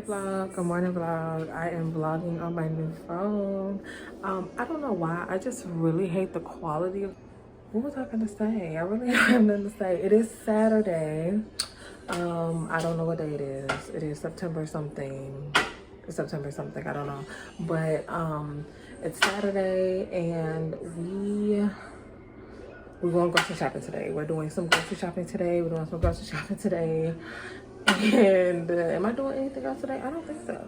vlog, good morning vlog. I am vlogging on my new phone. I don't know why, I just really hate the quality of, what was I gonna say? I really have nothing to say. It is Saturday. I don't know what day it is. It is September something. It's September something, I don't know. But it's Saturday and we're going grocery shopping today. We're doing some grocery shopping today. And am I doing anything else today? I don't think so.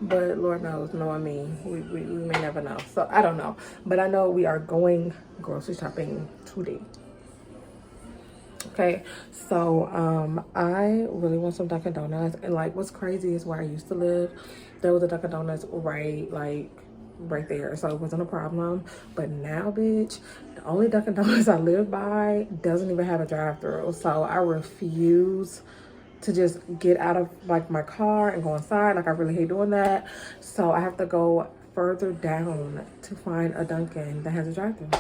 But Lord knows, knowing me, we may never know. So I don't know. But I know we are going grocery shopping today. Okay, so I really want some Dunkin' Donuts. And like what's crazy is where I used to live, there was a Dunkin' Donuts right there, so it wasn't a problem. But now, bitch, the only Dunkin' Donuts I live by doesn't even have a drive-through. So I refuse to just get out of like my car and go inside. Like I really hate doing that. So I have to go further down to find a Dunkin' that has a drive-through.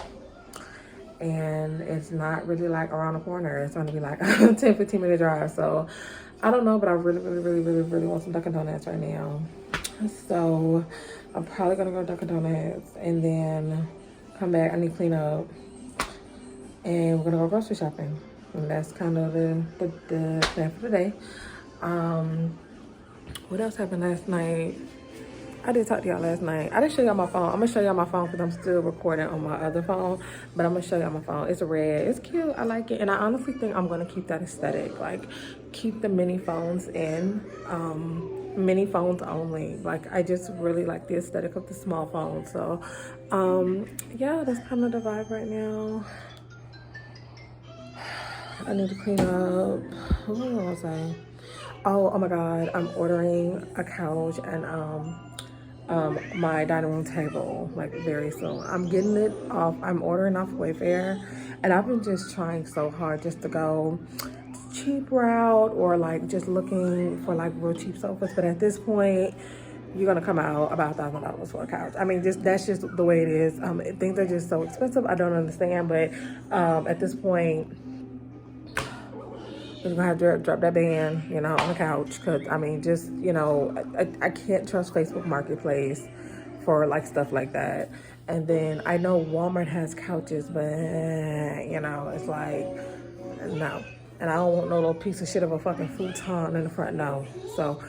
And it's not really like around the corner. It's gonna be like a 10-15 minute drive. So I don't know, but I really want some Dunkin' Donuts right now. So I'm probably gonna go to Dunkin' Donuts and then come back. I need to clean up and we're gonna go grocery shopping. And that's kind of the plan for today. What else happened last night? I did talk to y'all last night. I didn't show y'all my phone. I'm gonna show y'all my phone because I'm still recording on my other phone, but I'm gonna show y'all my phone. It's red, it's cute, I like it. And I honestly think I'm gonna keep that aesthetic, like keep the mini phones in, mini phones only. Like I just really like the aesthetic of the small phone. So yeah, that's kind of the vibe right now. I need to clean up. What was I saying? Oh my God, I'm ordering a couch and my dining room table like very soon. I'm getting it off, I'm ordering off Wayfair, and I've been just trying so hard just to go cheap route or like just looking for like real cheap sofas. But at this point, you're gonna come out about $1,000 for a couch. I mean, that's just the way it is. Things are just so expensive. I don't understand, but at this point, I'm gonna have to drop that band, you know, on the couch. Cause I mean, just, you know, I can't trust Facebook Marketplace for like stuff like that. And then I know Walmart has couches, but you know, it's like, no. And I don't want no little piece of shit of a fucking futon in the front, no. So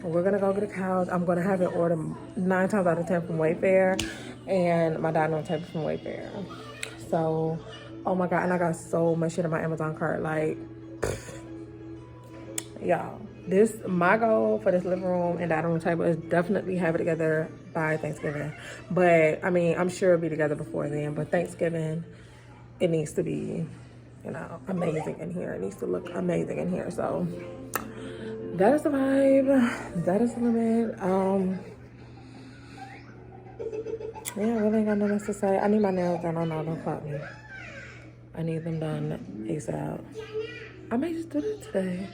we're gonna go get a couch. I'm gonna have it ordered 9 times out of 10 from Wayfair, and my dining room table from Wayfair. So, oh my God, and I got so much shit in my Amazon cart, like, y'all, my goal for this living room and dining room table is definitely have it together by Thanksgiving. But I mean, I'm sure it'll be together before then, but Thanksgiving, it needs to be, you know, amazing in here. It needs to look amazing in here. So that is the vibe. That is the limit. Yeah, I really ain't got nothing else to say. I need my nails done. Oh no, don't fuck me. I need them done ASAP. I may just do that today.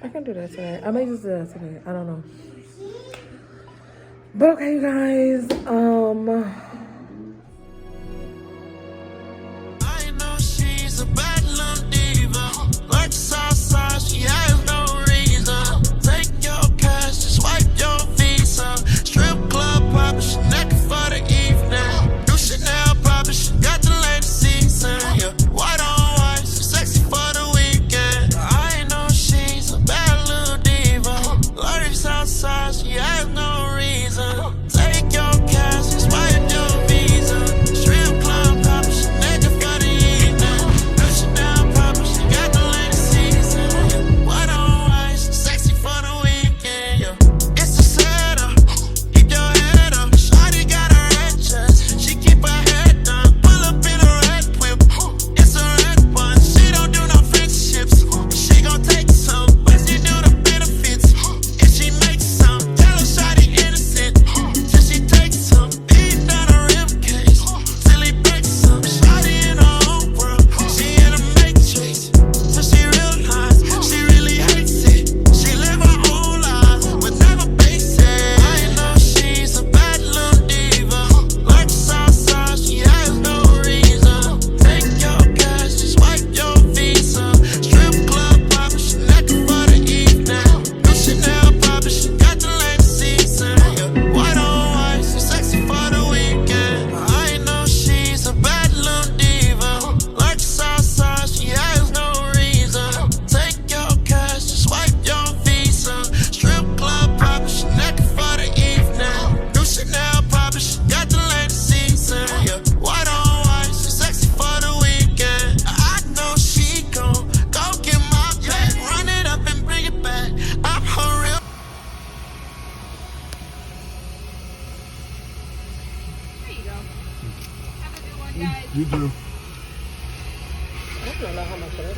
I can do that today. I may just do that today. I don't know. But okay, you guys. I know she's a bad little diva. Works outside, she has no reason. Take your cash, just swipe your visa. Strip club poppin', she naked for the evening. New Chanel poppin', she got the latest season. Yeah, white on white, she sexy for the weekend. I know she's a bad little diva. Works outside, she has no reason. Take your cash, just swipe your visa. Strip club poppin', she naked for the evening. New Chanel You do. I don't know how much it is.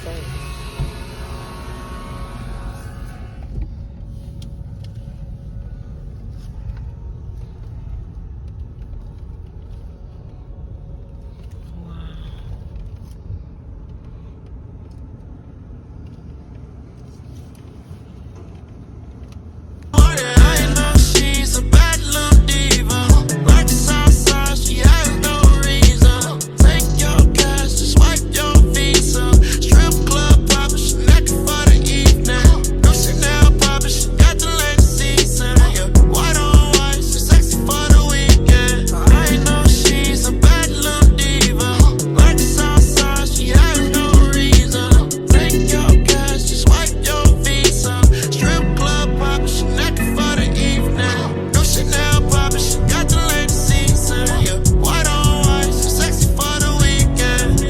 I know she's a bad little diva. Like the south side, she has no reason. Take your cash, just swipe your visa. Strip club popper, she naked for the evening. No Chanel popper, she got the latest season. Yeah, white on white, she sexy for the weekend. I know she's a bad little diva. Like the south side, she has no reason. Take your cash, just swipe your visa. Strip club popper, she naked for the evening. No Chanel popper, she got the latest season. Yeah, white on white, she sexy for the weekend.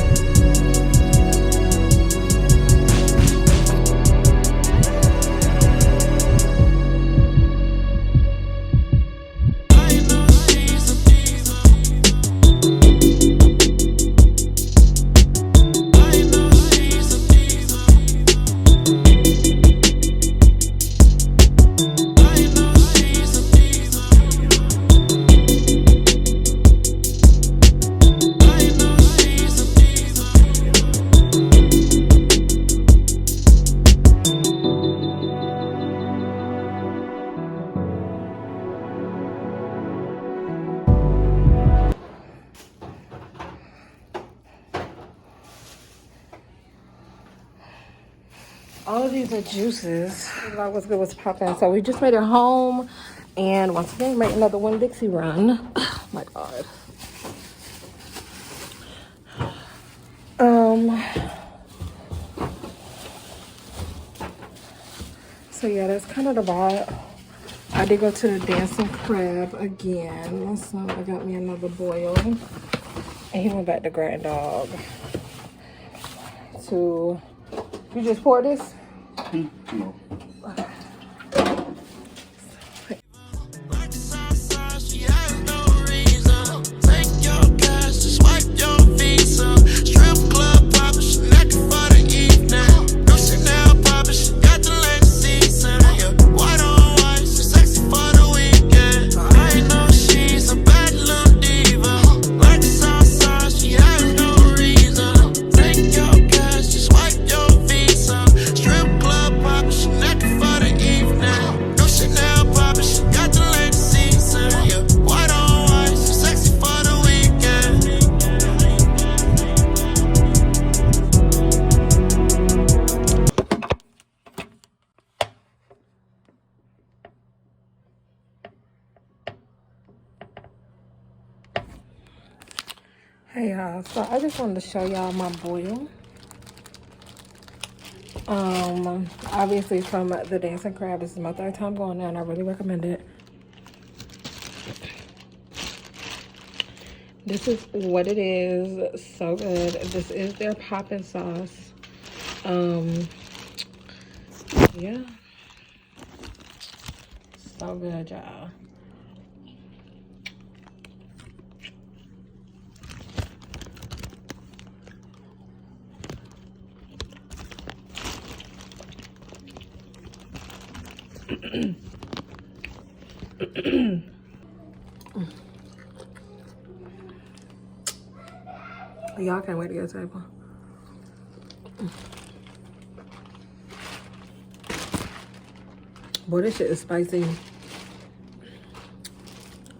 I know she's a diva. I know she's a diva. I know she's a diva. I know she's a diva. All of these are juices. Like what's good was popping. So we just made it home, and once again made another Win Dixie run. Oh my god. So yeah, that's kind of the vibe. I did go to the dancing crab again. My son got me another boil, and he went back to Grand Dog. To you just pour this? No. Like the south side, she has no reason. Take your cash, just swipe your visa. Strip club popper, she naked for the evening. No Chanel popper, she got the latest season. Yeah, white on white, she sexy for the weekend. I know she's a bad little diva. Like the south side, she has no reason. Take your cash, just swipe your visa. Strip club popper, she naked for the evening. No Chanel popper, she got the latest season. Yeah, white on white, she sexy for the weekend. Hey y'all, so I just wanted to show y'all my boil. Obviously from the dancing crab. This is my third time going there, and I really recommend it. This is what it is. So good. This is their poppin' sauce. Yeah, so good, y'all. Y'all can't wait to get a table. Boy, this shit is spicy.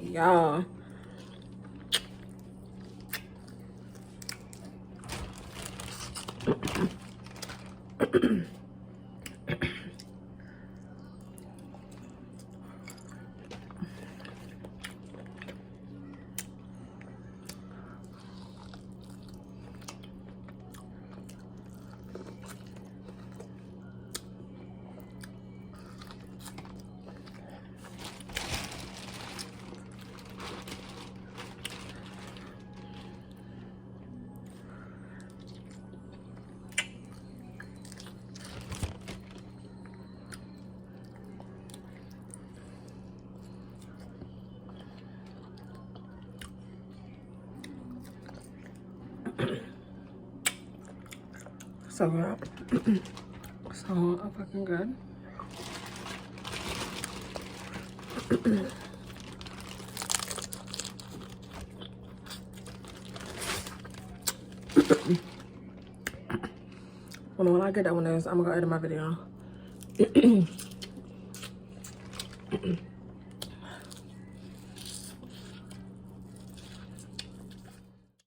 Y'all. So good. So fucking good. Well, when I get done with this, I'm gonna go edit my video.